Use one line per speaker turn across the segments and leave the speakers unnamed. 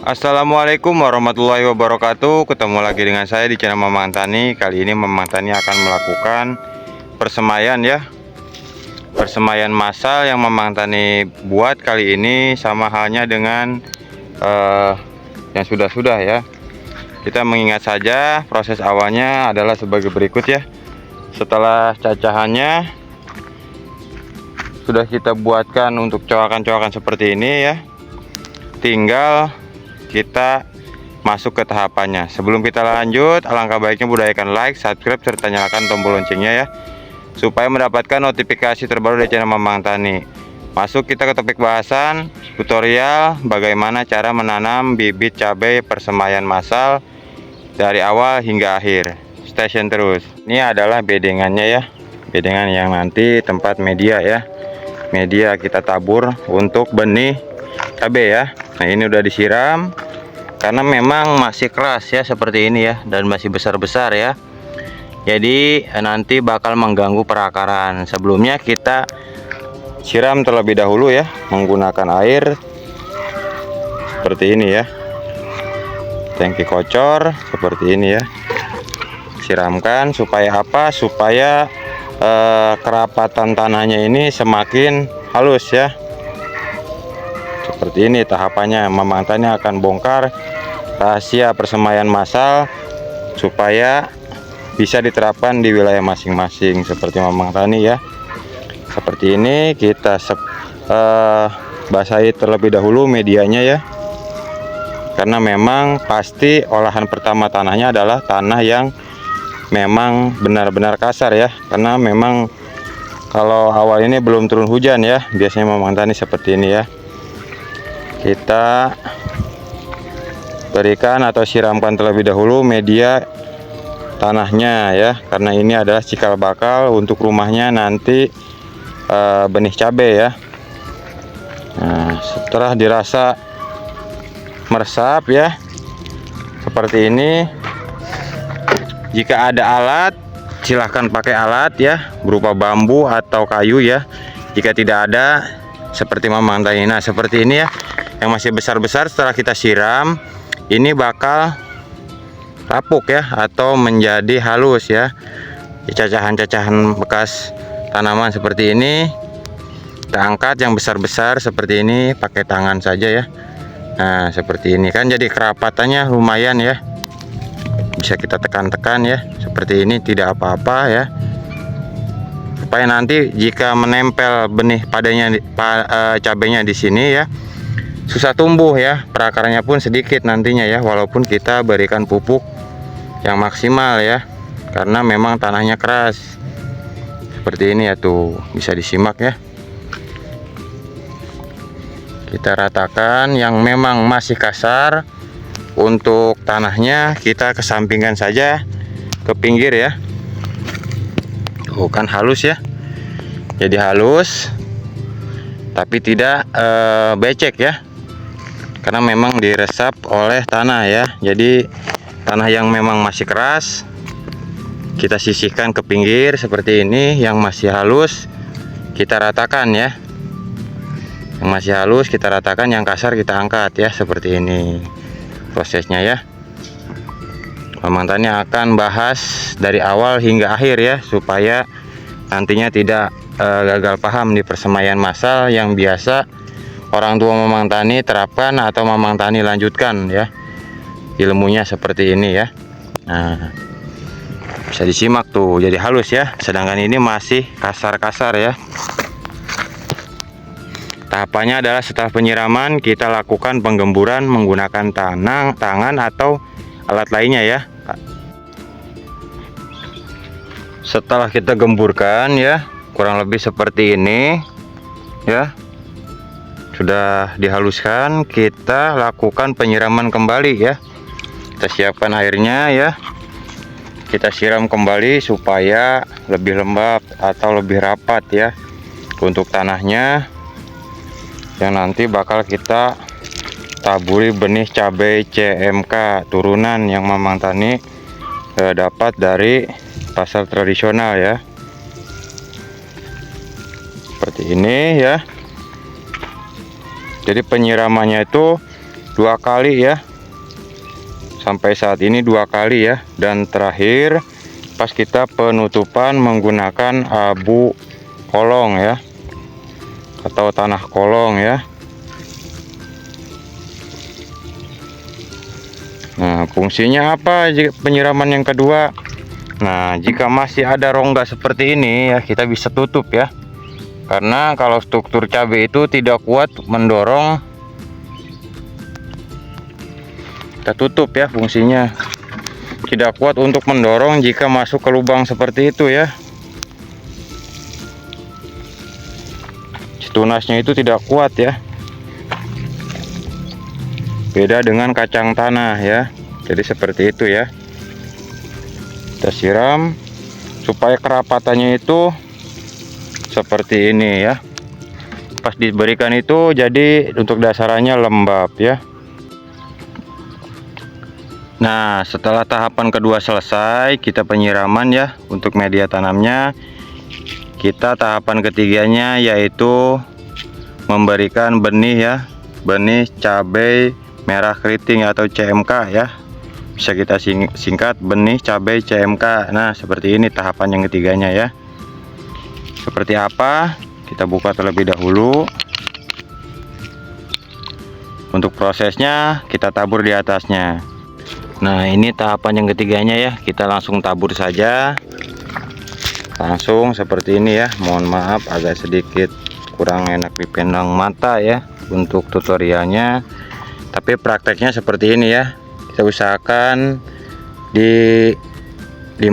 Assalamualaikum warahmatullahi wabarakatuh. Ketemu lagi dengan saya di channel Mamang Tani. Kali ini Mamang Tani akan melakukan persemaian ya. Persemaian massal yang Mamang Tani buat kali ini sama halnya dengan yang sudah-sudah ya. Kita mengingat saja proses awalnya adalah sebagai berikut ya. Setelah cacahannya sudah kita buatkan untuk coakan-coakan seperti ini ya. Tinggal kita masuk ke tahapannya. Sebelum kita lanjut, alangkah baiknya budayakan like, subscribe, serta nyalakan tombol loncengnya ya, supaya mendapatkan notifikasi terbaru dari channel Mamang Tani. Masuk kita ke topik bahasan tutorial bagaimana cara menanam bibit cabai persemaian massal dari awal hingga akhir. Stay tune terus. Ini adalah bedengannya ya, bedengan yang nanti tempat media ya, media kita tabur untuk benih cabai ya. Nah, ini udah disiram karena memang masih keras ya seperti ini ya, dan masih besar-besar ya. Jadi nanti bakal mengganggu perakaran. Sebelumnya kita siram terlebih dahulu ya, menggunakan air seperti ini ya. Tangki kocor seperti ini ya. Siramkan supaya apa? Supaya kerapatan tanahnya ini semakin halus ya. Seperti ini tahapannya. Mamang Tani akan bongkar rahasia persemaian massal supaya bisa diterapkan di wilayah masing-masing seperti Mamang Tani ya. Seperti ini kita basahi terlebih dahulu medianya ya, karena memang pasti olahan pertama tanahnya adalah tanah yang memang benar-benar kasar ya, karena memang kalau awal ini belum turun hujan ya, biasanya Mamang Tani seperti ini ya. Kita berikan atau siramkan terlebih dahulu media tanahnya ya, karena ini adalah cikal bakal untuk rumahnya nanti benih cabai ya. Nah, setelah dirasa meresap ya seperti ini, jika ada alat silahkan pakai alat ya, berupa bambu atau kayu ya. Jika tidak ada, seperti Mamang Tani, nah seperti ini ya, yang masih besar-besar, setelah kita siram ini bakal rapuk ya, atau menjadi halus ya. Cacahan-cacahan bekas tanaman seperti ini kita angkat, yang besar-besar seperti ini pakai tangan saja ya. Nah seperti ini kan, jadi kerapatannya lumayan ya, bisa kita tekan-tekan ya seperti ini, tidak apa-apa ya, supaya nanti jika menempel benih padanya cabainya di sini ya, susah tumbuh ya, perakarannya pun sedikit nantinya ya, walaupun kita berikan pupuk yang maksimal ya, karena memang tanahnya keras seperti ini ya. Tuh bisa disimak ya, kita ratakan. Yang memang masih kasar untuk tanahnya kita kesampingkan saja ke pinggir ya. Tuh kan halus ya, jadi halus tapi tidak becek ya, karena memang diresap oleh tanah ya. Jadi tanah yang memang masih keras kita sisihkan ke pinggir seperti ini, yang masih halus kita ratakan ya. Yang masih halus kita ratakan, yang kasar kita angkat ya, seperti ini prosesnya ya. Mamang Tani akan bahas dari awal hingga akhir ya, supaya nantinya tidak gagal paham di persemaian massal yang biasa orang tua Mamang Tani terapkan atau Mamang Tani lanjutkan ya, ilmunya seperti ini ya. Nah bisa disimak tuh, jadi halus ya, sedangkan ini masih kasar-kasar ya. Tahapannya adalah setelah penyiraman kita lakukan penggemburan menggunakan tangan atau alat lainnya ya. Setelah kita gemburkan ya, kurang lebih seperti ini ya, sudah dihaluskan, kita lakukan penyiraman kembali ya. Kita siapkan airnya ya, kita siram kembali supaya lebih lembab atau lebih rapat ya untuk tanahnya, yang nanti bakal kita taburi benih cabai CMK turunan yang Mamang Tani dapat dari pasar tradisional ya, seperti ini ya. Jadi penyiramannya itu 2 kali ya. Sampai saat ini 2 kali ya. Dan terakhir pas kita penutupan menggunakan abu kolong ya, atau tanah kolong ya. Nah, fungsinya apa penyiraman yang kedua? Nah, jika masih ada rongga seperti ini ya, kita bisa tutup ya. Karena kalau struktur cabai itu tidak kuat mendorong, kita tutup ya, fungsinya tidak kuat untuk mendorong jika masuk ke lubang seperti itu ya. Tunasnya itu tidak kuat ya. Beda dengan kacang tanah ya. Jadi seperti itu ya. Kita siram supaya kerapatannya itu seperti ini ya. Pas diberikan itu jadi untuk dasarannya lembab ya. Nah, setelah tahapan kedua selesai, kita penyiraman ya untuk media tanamnya. Kita tahapan ketiganya yaitu memberikan benih ya, benih cabai merah keriting atau CMK ya. Bisa kita singkat benih cabai CMK. Nah, seperti ini tahapan yang ketiganya ya. Seperti apa? Kita buka terlebih dahulu. Untuk prosesnya kita tabur di atasnya. Nah, ini tahapan yang ketiganya ya. Kita langsung tabur saja. Langsung seperti ini ya. Mohon maaf agak sedikit kurang enak dipandang mata ya untuk tutorialnya. Tapi prakteknya seperti ini ya. Kita usahakan di 50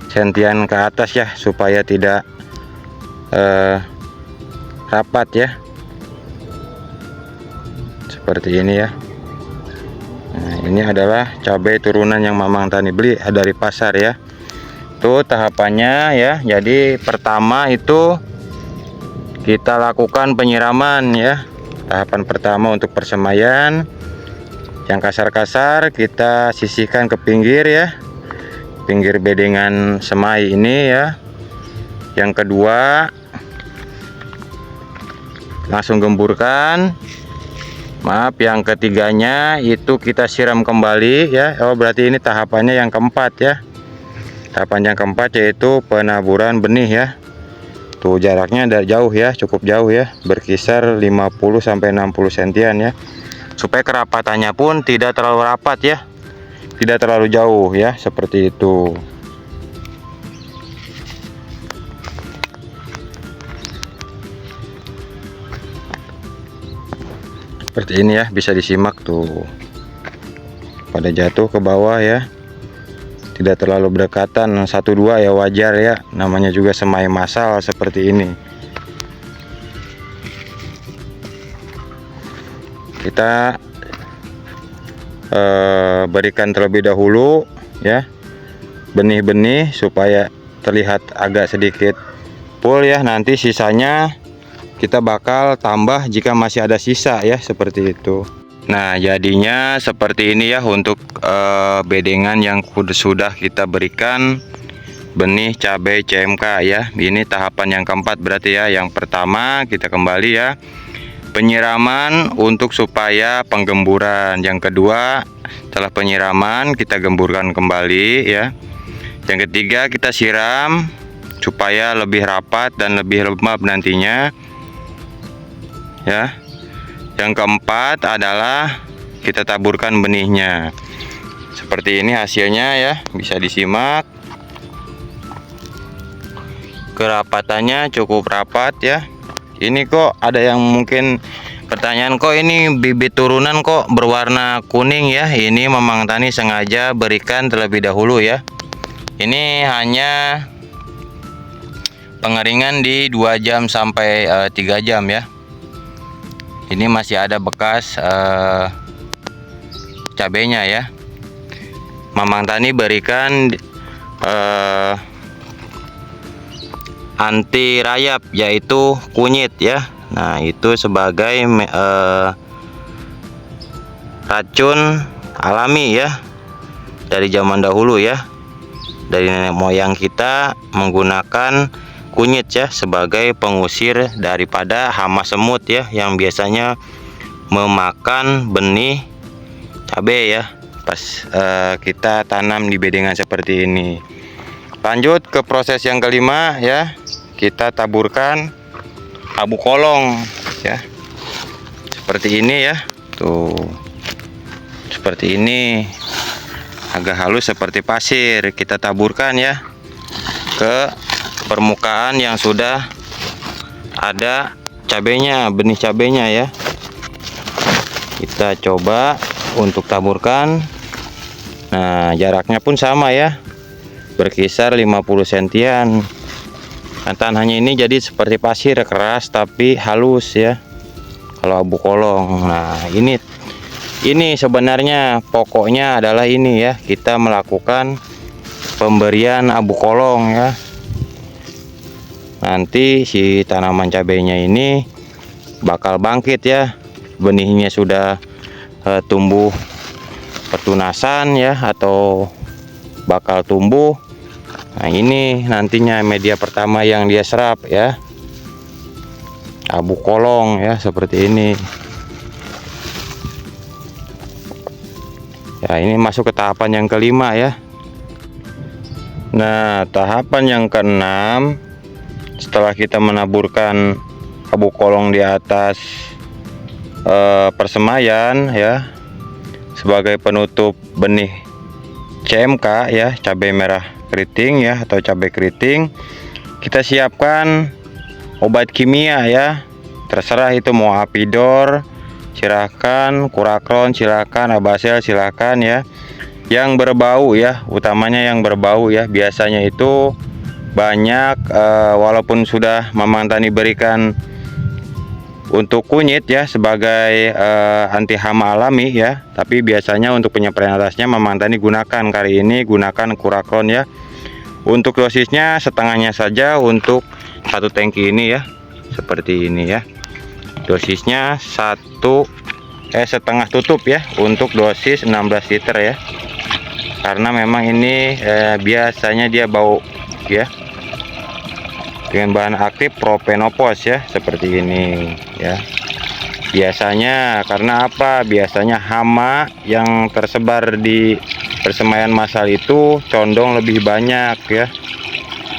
sentian ke atas ya, supaya tidak rapat ya. Seperti ini ya. Nah, ini adalah cabai turunan yang Mamang Tani beli dari pasar ya. Tuh tahapannya ya. Jadi pertama itu kita lakukan penyiraman ya. Tahapan pertama untuk persemaian. Yang kasar-kasar kita sisihkan ke pinggir ya. Pinggir bedengan semai ini ya. Yang kedua langsung gemburkan. Maaf, yang ketiganya itu kita siram kembali ya. Oh, berarti ini tahapannya yang keempat ya. Tahapan yang keempat yaitu penaburan benih ya. Tuh jaraknya dari jauh ya, cukup jauh ya, berkisar 50 sampai 60 sentian ya. Supaya kerapatannya pun tidak terlalu rapat ya. Tidak terlalu jauh ya, seperti itu. Seperti ini ya, bisa disimak tuh. Pada jatuh ke bawah ya. Tidak terlalu berdekatan, 1-2 ya wajar ya. Namanya juga semai massal seperti ini. Kita berikan terlebih dahulu ya benih-benih supaya terlihat agak sedikit full ya. Nanti sisanya kita bakal tambah jika masih ada sisa ya, seperti itu. Nah, jadinya seperti ini ya untuk bedengan yang sudah kita berikan benih cabai CMK ya. Ini tahapan yang keempat berarti ya. Yang pertama kita kembali ya, penyiraman untuk supaya penggemburan. Yang kedua, setelah penyiraman kita gemburkan kembali ya. Yang ketiga kita siram supaya lebih rapat dan lebih lembab nantinya ya. Yang keempat adalah kita taburkan benihnya. Seperti ini hasilnya ya, bisa disimak. Kerapatannya cukup rapat ya. Ini kok ada yang mungkin pertanyaan, kok ini bibit turunan kok berwarna kuning ya. Ini Mamang Tani sengaja berikan terlebih dahulu ya. Ini hanya pengeringan di 2 jam sampai 3 jam ya. Ini masih ada bekas cabenya ya. Mamang Tani berikan anti rayap yaitu kunyit ya. Nah, itu sebagai racun alami ya, dari zaman dahulu ya. Dari nenek moyang kita menggunakan kunyit ya sebagai pengusir daripada hama semut ya, yang biasanya memakan benih cabai ya, pas kita tanam di bedengan seperti ini. Lanjut ke proses yang kelima ya, kita taburkan abu kolong ya, seperti ini ya, tuh seperti ini, agak halus seperti pasir. Kita taburkan ya ke permukaan yang sudah ada cabenya, benih cabenya ya. Kita coba untuk taburkan. Nah, jaraknya pun sama ya, berkisar 50 sentian. Nah, tanahnya ini jadi seperti pasir, keras tapi halus ya kalau abu kolong. Nah, ini sebenarnya pokoknya adalah ini ya, kita melakukan pemberian abu kolong ya. Nanti si tanaman cabenya ini bakal bangkit ya, benihnya sudah tumbuh pertunasan ya, atau bakal tumbuh. Nah, ini nantinya media pertama yang dia serap ya, abu kolong ya, seperti ini ya. Ini masuk ke tahapan yang kelima ya. Nah, tahapan yang keenam, setelah kita menaburkan abu kolong di atas persemaian ya, sebagai penutup benih CMK ya, cabai merah keriting ya, atau cabai keriting, kita siapkan obat kimia ya, terserah itu mau Apidor silahkan, Kurakron silahkan, Abasel silahkan ya, yang berbau ya, utamanya yang berbau ya. Biasanya itu banyak walaupun sudah Mamang Tani berikan untuk kunyit ya sebagai anti hama alami ya, tapi biasanya untuk penyepraian atasnya Mamang Tani gunakan, kali ini gunakan Kurakron ya. Untuk dosisnya setengahnya saja untuk satu tangki ini ya, seperti ini ya. Dosisnya setengah tutup ya, untuk dosis 16 liter ya, karena memang ini biasanya dia bau ya, dengan bahan aktif propenopos ya, seperti ini ya. Biasanya karena apa? Biasanya hama yang tersebar di persemaian massal itu condong lebih banyak ya.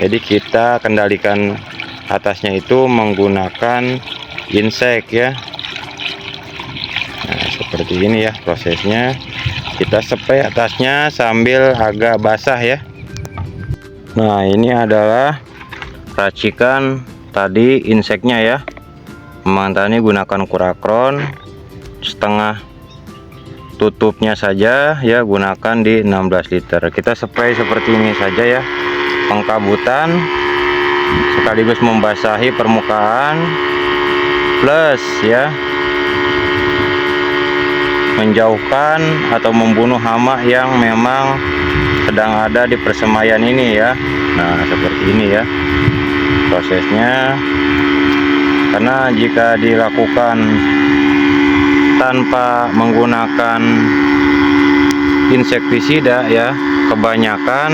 Jadi kita kendalikan atasnya itu menggunakan insek ya. Nah, seperti ini ya prosesnya. Kita spray atasnya sambil agak basah ya. Nah, ini adalah racikan tadi inseknya ya. Mamang Tani gunakan Kurakron, setengah tutupnya saja ya, gunakan di 16 liter. Kita spray seperti ini saja ya, pengkabutan sekaligus membasahi permukaan, plus ya menjauhkan atau membunuh hama yang memang sedang ada di persemaian ini ya. Nah, seperti ini ya prosesnya. Karena jika dilakukan tanpa menggunakan insektisida ya, kebanyakan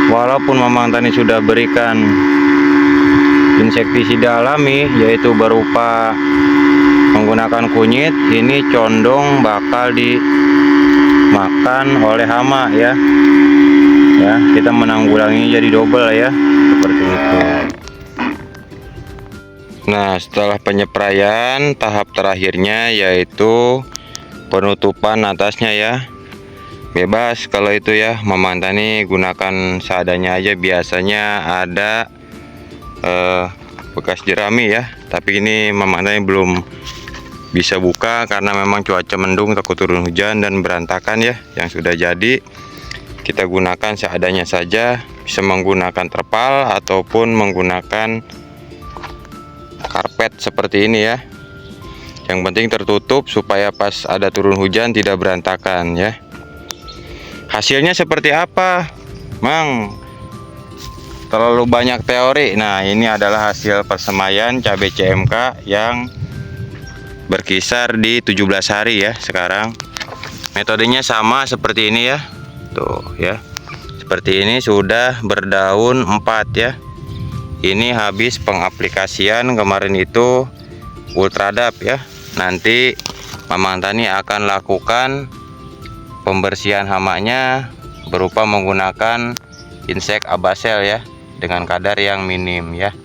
walaupun Mamang Tani sudah berikan insektisida alami, yaitu berupa menggunakan kunyit, ini condong bakal dimakan oleh hama ya. Ya, kita menanggulangi jadi double ya, seperti itu. Nah, setelah penyepraian, tahap terakhirnya yaitu penutupan atasnya ya. Bebas kalau itu ya, Mamang Tani gunakan seadanya aja. Biasanya ada bekas jerami ya, tapi ini Mamang Tani belum bisa buka karena memang cuaca mendung, takut turun hujan dan berantakan ya. Yang sudah jadi kita gunakan seadanya saja, bisa menggunakan terpal ataupun menggunakan karpet seperti ini ya. Yang penting tertutup supaya pas ada turun hujan tidak berantakan ya. Hasilnya seperti apa, Mang? Terlalu banyak teori. Nah, ini adalah hasil persemaian cabai CMK yang berkisar di 17 hari ya sekarang. Metodenya sama seperti ini ya. Tuh ya. Seperti ini sudah berdaun 4 ya. Ini habis pengaplikasian kemarin itu Ultradap ya. nanti Mamang Tani akan lakukan pembersihan hamanya berupa menggunakan insek abasel ya, dengan kadar yang minim ya.